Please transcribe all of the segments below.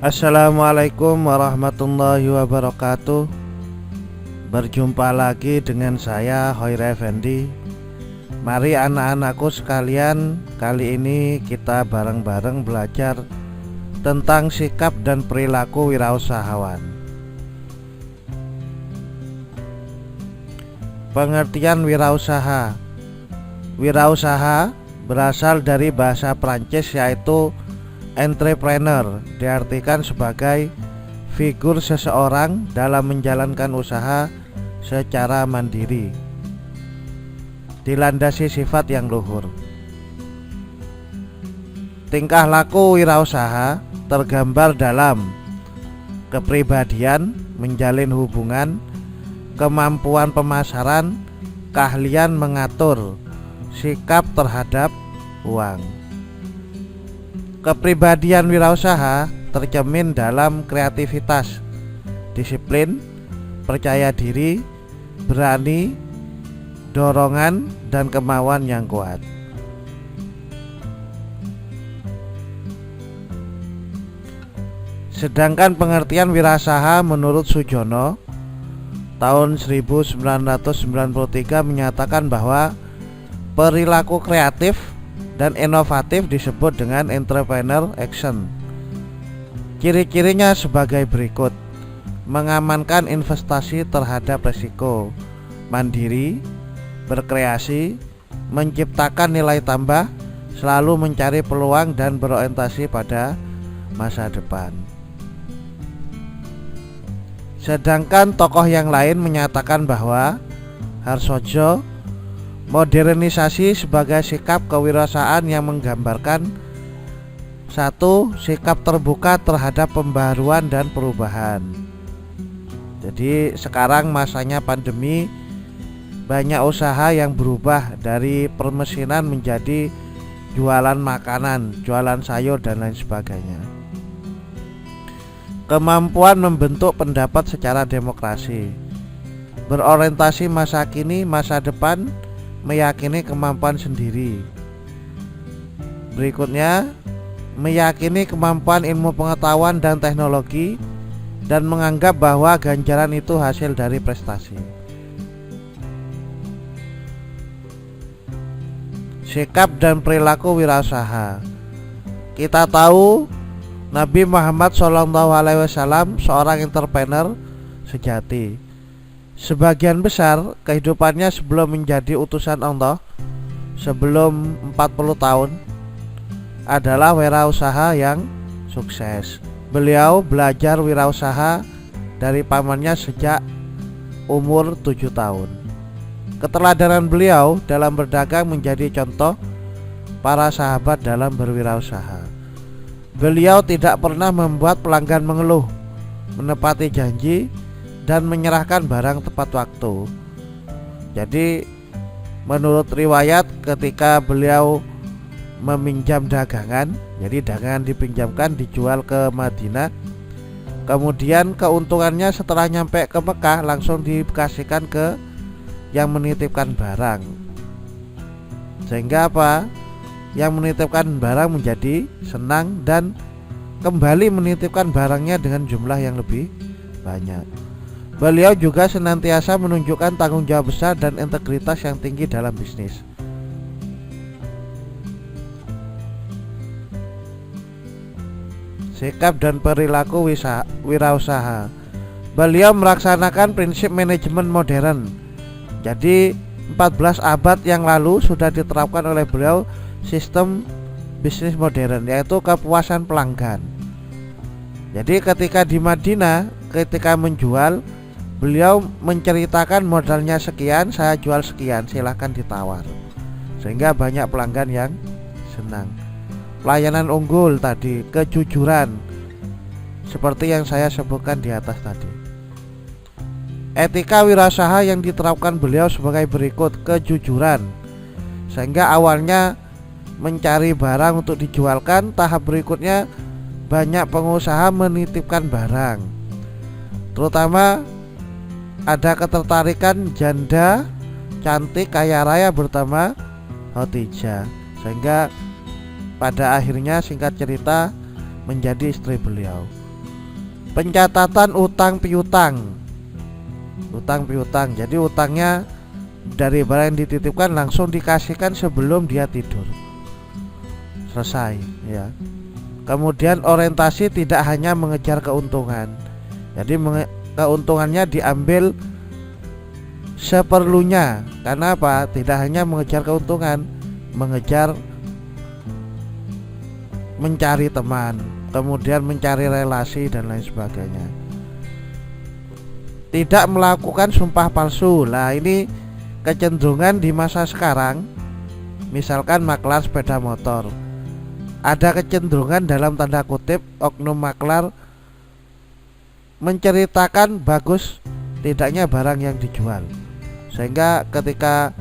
Assalamualaikum warahmatullahi wabarakatuh. Berjumpa lagi dengan saya Hoir Effendi. Mari anak-anakku sekalian, kali ini kita bareng-bareng belajar tentang sikap dan perilaku wirausahawan. Pengertian wirausaha. Wirausaha berasal dari bahasa Prancis yaitu entrepreneur, diartikan sebagai figur seseorang dalam menjalankan usaha secara mandiri, dilandasi sifat yang luhur. Tingkah laku wirausaha tergambar dalam kepribadian, menjalin hubungan, kemampuan pemasaran, keahlian mengatur, sikap terhadap uang. Kepribadian wirausaha tercermin dalam kreativitas, disiplin, percaya diri, berani, dorongan, dan kemauan yang kuat. Sedangkan pengertian wirausaha menurut Sujono tahun 1993 menyatakan bahwa perilaku kreatif dan inovatif disebut dengan entrepreneur action. Ciri-cirinya sebagai berikut: mengamankan investasi terhadap risiko, mandiri, berkreasi, menciptakan nilai tambah, selalu mencari peluang dan berorientasi pada masa depan. Sedangkan tokoh yang lain menyatakan bahwa Harsojo modernisasi sebagai sikap kewirausahaan yang menggambarkan satu, sikap terbuka terhadap pembaruan dan perubahan. Jadi sekarang masanya pandemi, banyak usaha yang berubah dari permesinan menjadi jualan makanan, jualan sayur dan lain sebagainya. Kemampuan membentuk pendapat secara demokrasi, berorientasi masa kini, masa depan, meyakini kemampuan sendiri. Berikutnya, meyakini kemampuan ilmu pengetahuan dan teknologi dan menganggap bahwa ganjaran itu hasil dari prestasi. Sikap dan perilaku wirausaha. Kita tahu Nabi Muhammad SAW seorang entrepreneur sejati. Sebagian besar kehidupannya sebelum menjadi utusan Allah, sebelum 40 tahun, adalah wirausaha yang sukses. Beliau belajar wirausaha dari pamannya sejak umur 7 tahun. Keteladanan beliau dalam berdagang menjadi contoh para sahabat dalam berwirausaha. Beliau tidak pernah membuat pelanggan mengeluh, menepati janji, dan menyerahkan barang tepat waktu. Jadi menurut riwayat ketika beliau meminjam dagangan, jadi dagangan dipinjamkan dijual ke Madinah, kemudian keuntungannya setelah nyampe ke Mekah langsung dikasihkan ke yang menitipkan barang. Sehingga apa? Yang menitipkan barang menjadi senang dan kembali menitipkan barangnya dengan jumlah yang lebih banyak. Beliau juga senantiasa menunjukkan tanggung jawab besar dan integritas yang tinggi dalam bisnis. Sikap dan perilaku wirausaha. Beliau melaksanakan prinsip manajemen modern. Jadi 14 abad yang lalu sudah diterapkan oleh beliau sistem bisnis modern, yaitu kepuasan pelanggan. Jadi ketika di Madinah, ketika menjual, beliau menceritakan modalnya sekian, saya jual sekian, silahkan ditawar. Sehingga banyak pelanggan yang senang. Pelayanan unggul tadi, kejujuran, seperti yang saya sebutkan di atas tadi. Etika wirausaha yang diterapkan beliau sebagai berikut: kejujuran, sehingga awalnya mencari barang untuk dijualkan, tahap berikutnya banyak pengusaha menitipkan barang, terutama ada ketertarikan janda cantik kaya raya bernama Khadijah, sehingga pada akhirnya singkat cerita menjadi istri beliau. Pencatatan utang piutang. Utang piutang. Jadi utangnya dari barang yang dititipkan langsung dikasihkan sebelum dia tidur. Selesai ya. Kemudian orientasi tidak hanya mengejar keuntungan. Jadi keuntungannya diambil seperlunya. Karena apa? Tidak hanya mengejar keuntungan, mengejar mencari teman, kemudian mencari relasi dan lain sebagainya. Tidak melakukan sumpah palsu. Nah, ini kecenderungan di masa sekarang. Misalkan maklar sepeda motor, ada kecenderungan dalam tanda kutip oknum maklar menceritakan bagus tidaknya barang yang dijual, sehingga ketika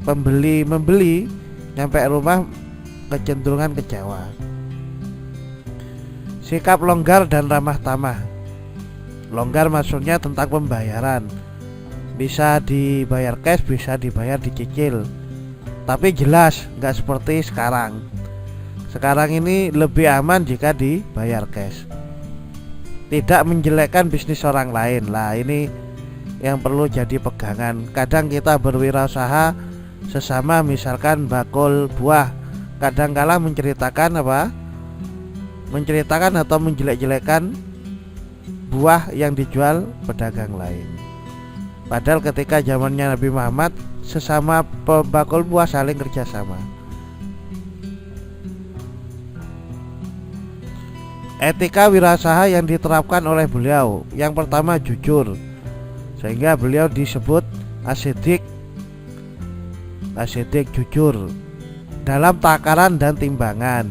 pembeli membeli nyampe rumah kecenderungan kecewa. Sikap longgar dan ramah tamah. Longgar maksudnya tentang pembayaran, bisa dibayar cash, bisa dibayar dicicil, tapi jelas nggak seperti sekarang. Sekarang ini lebih aman jika dibayar cash. Tidak menjelekkan bisnis orang lain. Lah, ini yang perlu jadi pegangan. Kadang kita berwirausaha sesama, misalkan bakul buah, kadangkala menceritakan atau menjelek-jelekan buah yang dijual pedagang lain. Padahal ketika zamannya Nabi Muhammad, sesama pembakul buah saling kerjasama. Etika wirausaha yang diterapkan oleh beliau, yang pertama jujur, sehingga beliau disebut as-siddiq, jujur dalam takaran dan timbangan.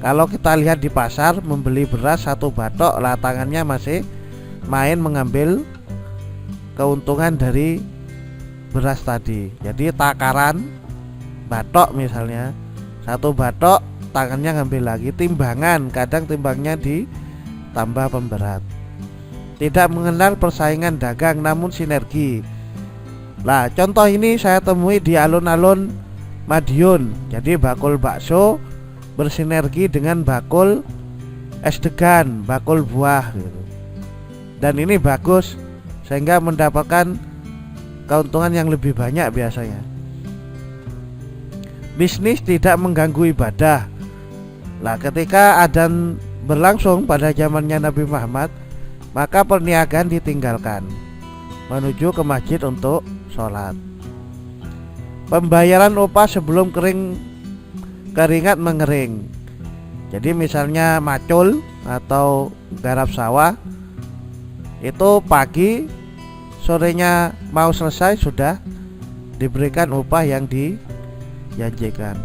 Kalau kita lihat di pasar, membeli beras 1 batok, lah tangannya masih main mengambil keuntungan dari beras tadi. Jadi takaran batok, misalnya 1 batok, tangannya ngambil lagi. Timbangan, kadang timbangnya ditambah pemberat. Tidak mengenal persaingan dagang, namun sinergi. Lah, contoh ini saya temui di alun-alun Madiun. Jadi bakul bakso bersinergi dengan bakul es degan, bakul buah gitu. Dan ini bagus, sehingga mendapatkan keuntungan yang lebih banyak biasanya. Bisnis tidak mengganggu ibadah. Lah, ketika adzan berlangsung pada zamannya Nabi Muhammad, maka perniagaan ditinggalkan, menuju ke masjid untuk sholat. Pembayaran upah sebelum keringat mengering. Jadi misalnya macul atau garap sawah, itu pagi, sorenya mau selesai sudah diberikan upah yang dijanjikan.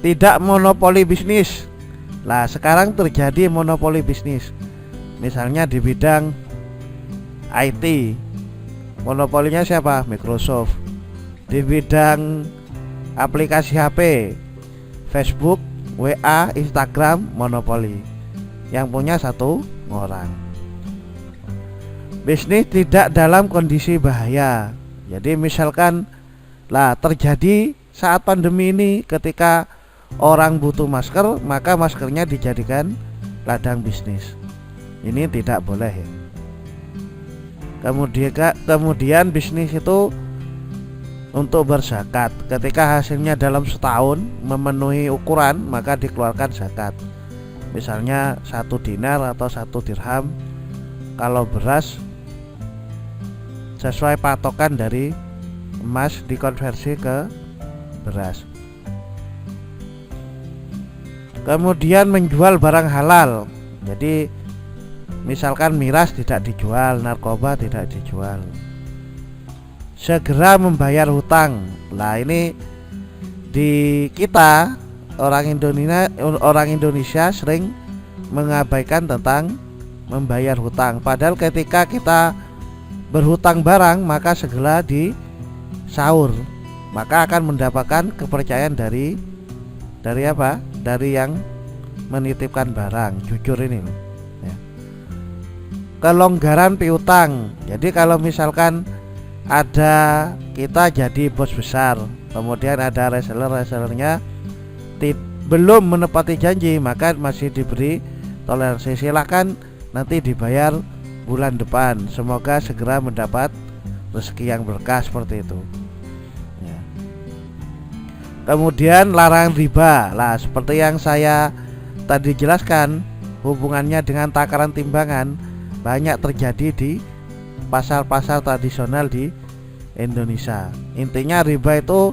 Tidak monopoli bisnis. Lah, sekarang terjadi monopoli bisnis. Misalnya di bidang IT, monopolinya siapa? Microsoft. Di bidang aplikasi HP, Facebook, WA, Instagram, monopoli. Yang punya 1 orang. Bisnis tidak dalam kondisi bahaya. Jadi misalkan lah terjadi saat pandemi ini, ketika orang butuh masker, maka maskernya dijadikan ladang bisnis. Ini tidak boleh ya. Kemudian bisnis itu untuk berzakat. Ketika hasilnya dalam setahun memenuhi ukuran, maka dikeluarkan zakat. Misalnya 1 dinar atau 1 dirham. Kalau beras sesuai patokan dari emas dikonversi ke beras. Kemudian menjual barang halal. Jadi misalkan miras tidak dijual, narkoba tidak dijual. Segera membayar hutang. Lah, ini di kita orang Indonesia sering mengabaikan tentang membayar hutang. Padahal ketika kita berhutang barang, maka segera disaur, maka akan mendapatkan kepercayaan dari apa? Dari yang menitipkan barang. Jujur ini loh ya. Kelonggaran piutang. Jadi kalau misalkan kita jadi bos besar, kemudian ada reseller-resellernya belum menepati janji, maka masih diberi toleransi. Silakan nanti dibayar bulan depan, semoga segera mendapat rezeki yang berkah, seperti itu ya. Kemudian larangan riba. Lah, seperti yang saya tadi jelaskan, hubungannya dengan takaran timbangan banyak terjadi di pasar-pasar tradisional di Indonesia. Intinya riba itu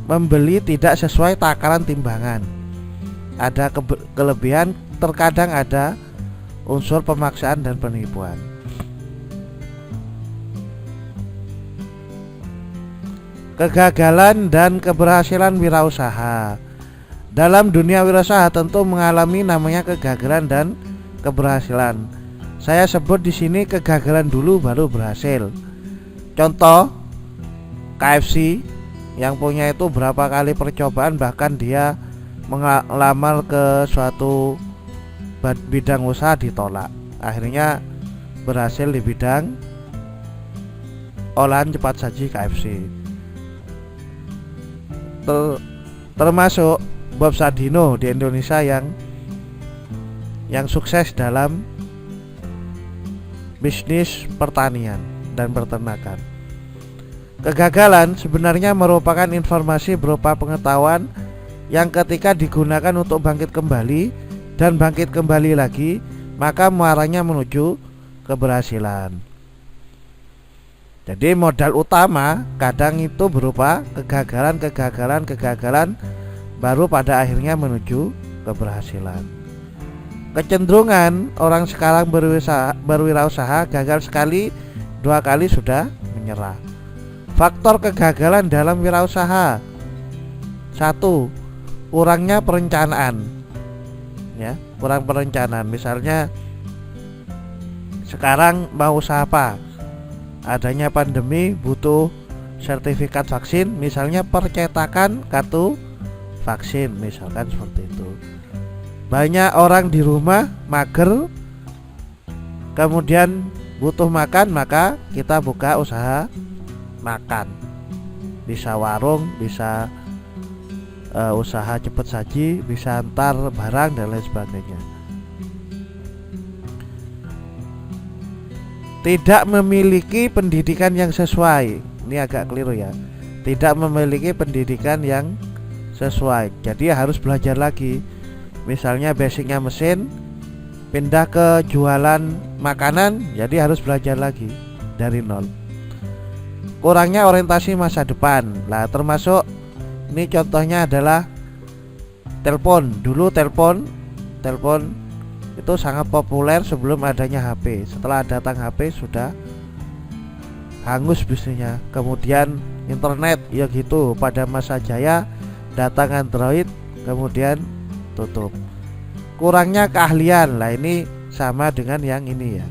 membeli tidak sesuai takaran timbangan. Ada kelebihan, terkadang ada unsur pemaksaan dan penipuan. Kegagalan dan keberhasilan wirausaha. Dalam dunia wirausaha tentu mengalami namanya kegagalan dan keberhasilan. Saya sebut di sini kegagalan dulu baru berhasil. Contoh KFC yang punya itu berapa kali percobaan, bahkan dia melamar ke suatu bidang usaha ditolak. Akhirnya berhasil di bidang olahan cepat saji KFC. Termasuk Bob Sadino di Indonesia yang sukses dalam bisnis pertanian dan peternakan. Kegagalan sebenarnya merupakan informasi berupa pengetahuan yang ketika digunakan untuk bangkit kembali dan bangkit kembali lagi, maka muaranya menuju keberhasilan. Jadi modal utama kadang itu berupa kegagalan baru pada akhirnya menuju keberhasilan. Kecenderungan orang sekarang berwirausaha gagal sekali, 2 kali sudah menyerah. Faktor kegagalan dalam wirausaha: 1. Kurangnya perencanaan. Ya, kurang perencanaan. Misalnya sekarang mau usaha apa? Adanya pandemi, butuh sertifikat vaksin, misalnya percetakan kartu vaksin, misalkan seperti itu. Banyak orang di rumah mager, kemudian butuh makan, maka kita buka usaha makan. Bisa warung, bisa usaha cepat saji, bisa antar barang dan lain sebagainya. Tidak memiliki pendidikan yang sesuai. Ini agak keliru ya. Tidak memiliki pendidikan yang sesuai. Jadi harus belajar lagi. Misalnya basicnya mesin, pindah ke jualan makanan, jadi harus belajar lagi dari nol. Kurangnya orientasi masa depan. Lah, termasuk ini contohnya adalah telepon. Dulu telepon itu sangat populer sebelum adanya HP. Setelah datang HP sudah hangus bisnisnya. Kemudian internet ya gitu, pada masa jaya datang Android, kemudian tutup. Kurangnya keahlian. Lah, ini sama dengan yang ini ya.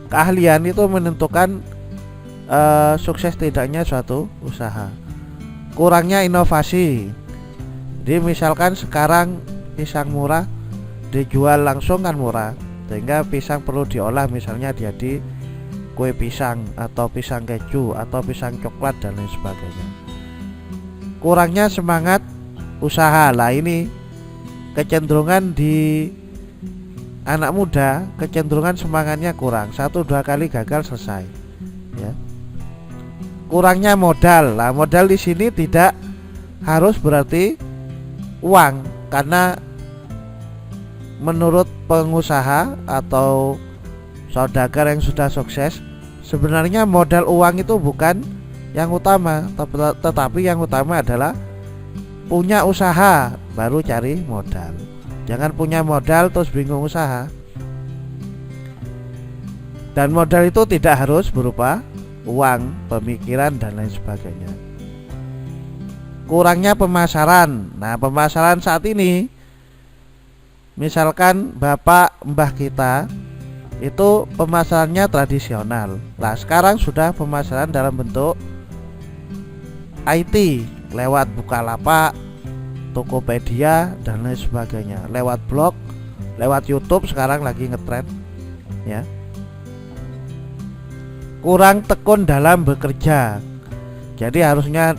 Keahlian itu menentukan sukses tidaknya suatu usaha. Kurangnya inovasi. Jadi misalkan sekarang pisang murah dijual langsung kan murah, sehingga pisang perlu diolah, misalnya jadi kue pisang atau pisang keju atau pisang coklat dan lain sebagainya. Kurangnya semangat usaha. Lah, ini kecenderungan di anak muda, kecenderungan semangatnya kurang, 1-2 kali gagal selesai ya. Kurangnya modal. Lah, modal di sini tidak harus berarti uang, karena menurut pengusaha atau saudagar yang sudah sukses, sebenarnya modal uang itu bukan yang utama, tetapi yang utama adalah punya usaha baru cari modal. Jangan punya modal terus bingung usaha. Dan modal itu tidak harus berupa uang, pemikiran dan lain sebagainya. Kurangnya pemasaran. Nah, pemasaran saat ini, misalkan bapak mbah kita itu pemasarannya tradisional. Lah, sekarang sudah pemasaran dalam bentuk IT, lewat Bukalapak, Tokopedia dan lain sebagainya, lewat blog, lewat YouTube sekarang lagi ngetrend ya. Kurang tekun dalam bekerja. Jadi harusnya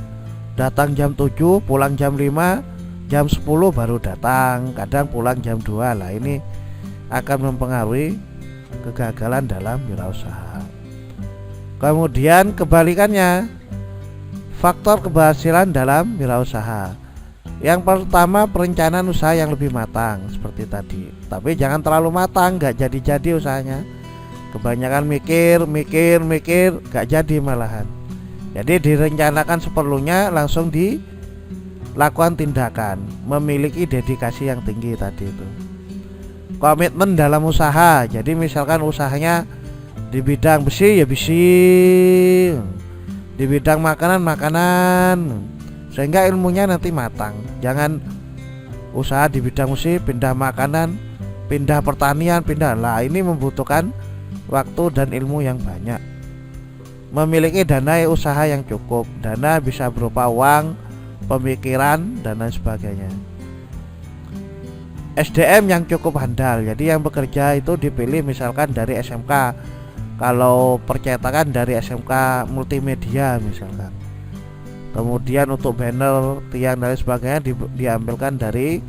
datang jam 7, pulang jam 5, jam 10 baru datang, kadang pulang jam 2. Lah ini akan mempengaruhi kegagalan dalam wirausaha. Kemudian kebalikannya, faktor keberhasilan dalam wirausaha. Yang pertama, perencanaan usaha yang lebih matang seperti tadi. Tapi jangan terlalu matang, gak jadi-jadi usahanya. Kebanyakan mikir, gak jadi malahan. Jadi direncanakan seperlunya, langsung dilakukan tindakan. Memiliki dedikasi yang tinggi tadi itu. Komitmen dalam usaha. Jadi misalkan usahanya di bidang besi ya besi, di bidang makanan, sehingga ilmunya nanti matang. Jangan usaha di bidang besi pindah makanan, pindah pertanian, lah ini membutuhkan waktu dan ilmu yang banyak. Memiliki dana usaha yang cukup. Dana bisa berupa uang, pemikiran, dan lain sebagainya. SDM yang cukup handal. Jadi yang bekerja itu dipilih misalkan dari SMK. Kalau percetakan dari SMK multimedia misalkan. Kemudian untuk banner, tiang dan lain sebagainya diambilkan dari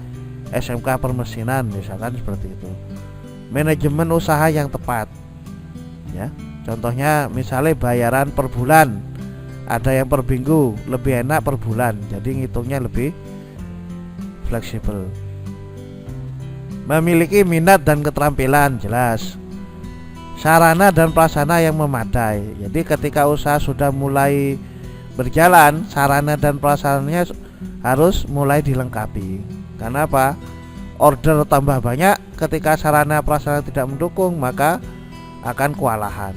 SMK permesinan misalkan seperti itu. Manajemen usaha yang tepat. Ya, contohnya misalnya bayaran per bulan. Ada yang per minggu, lebih enak per bulan. Jadi ngitungnya lebih fleksibel. Memiliki minat dan keterampilan, jelas. Sarana dan prasarana yang memadai. Jadi ketika usaha sudah mulai berjalan, sarana dan prasarananya harus mulai dilengkapi. Karena apa? Order tambah banyak, ketika sarana prasarana tidak mendukung, maka akan kewalahan.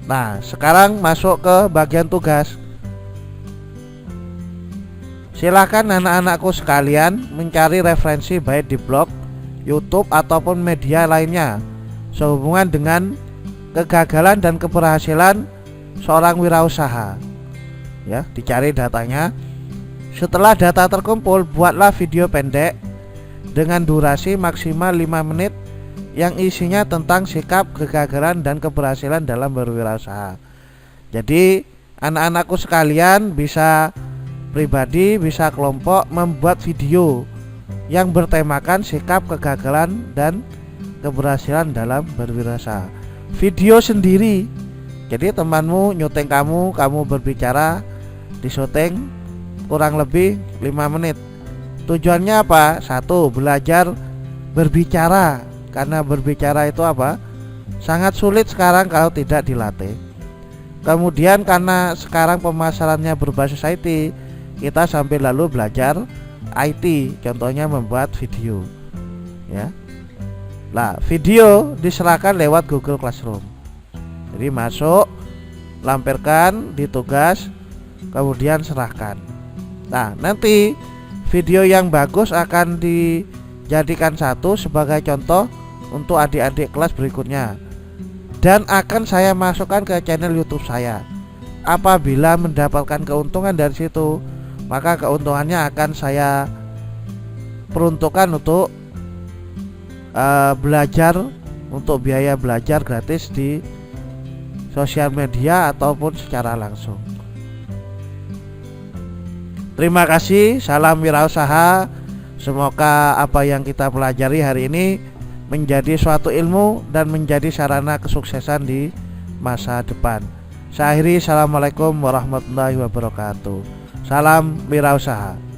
Nah, sekarang masuk ke bagian tugas. Silakan anak-anakku sekalian mencari referensi baik di blog, YouTube ataupun media lainnya sehubungan dengan kegagalan dan keberhasilan seorang wirausaha. Ya, dicari datanya. Setelah data terkumpul, buatlah video pendek dengan durasi maksimal 5 menit yang isinya tentang sikap, kegagalan dan keberhasilan dalam berwirausaha. Jadi, anak-anakku sekalian bisa pribadi, bisa kelompok membuat video yang bertemakan sikap, kegagalan dan keberhasilan dalam berwirausaha. Video sendiri. Jadi temanmu nyuting kamu berbicara di syuting kurang lebih 5 menit. Tujuannya apa? 1. Belajar berbicara. Karena berbicara itu apa? Sangat sulit sekarang kalau tidak dilatih. Kemudian karena sekarang pemasarannya berbasis IT, kita sambil lalu belajar IT, contohnya membuat video. Ya. Nah, video diserahkan lewat Google Classroom. Jadi masuk, lampirkan di tugas, kemudian serahkan. Nah, nanti video yang bagus akan dijadikan satu sebagai contoh untuk adik-adik kelas berikutnya. Dan akan saya masukkan ke channel YouTube saya. Apabila mendapatkan keuntungan dari situ, maka keuntungannya akan saya peruntukkan untuk belajar, untuk biaya belajar gratis di sosial media ataupun secara langsung. Terima kasih, salam wirausaha. Semoga apa yang kita pelajari hari ini menjadi suatu ilmu dan menjadi sarana kesuksesan di masa depan. Saya akhiri, assalamualaikum warahmatullahi wabarakatuh. Salam wirausaha.